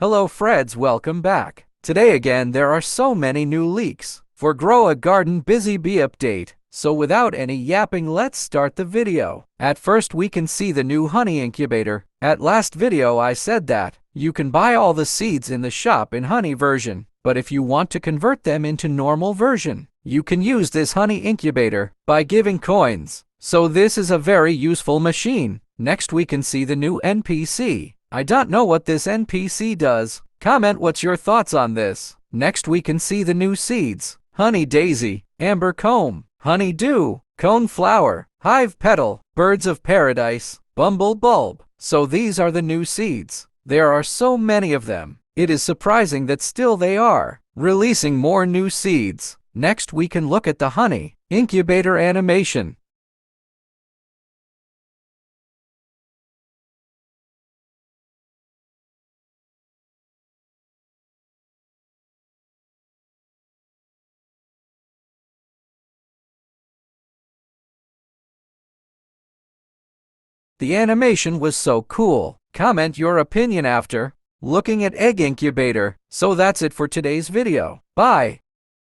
Hello Freds, welcome back. Today again there are so many new leaks for Grow a Garden Busy Bee update. So without any yapping, let's start the video. At first we can see the new honey incubator. At last video I said that you can buy all the seeds in the shop in honey version, but if you want to convert them into normal version, you can use this honey incubator by giving coins. So this is a very useful machine. Next we can see the new NPC. I don't know what this NPC does. Comment what's your thoughts on this. Next we can see the new seeds. Honey daisy, amber comb, honey dew, cone flower, hive petal, birds of paradise, bumble bulb. So these are the new seeds. There are so many of them. It is surprising that still they are releasing more new seeds. Next we can look at the honey incubator animation. The animation was so cool. Comment your opinion after looking at egg incubator. So that's it for today's video. Bye.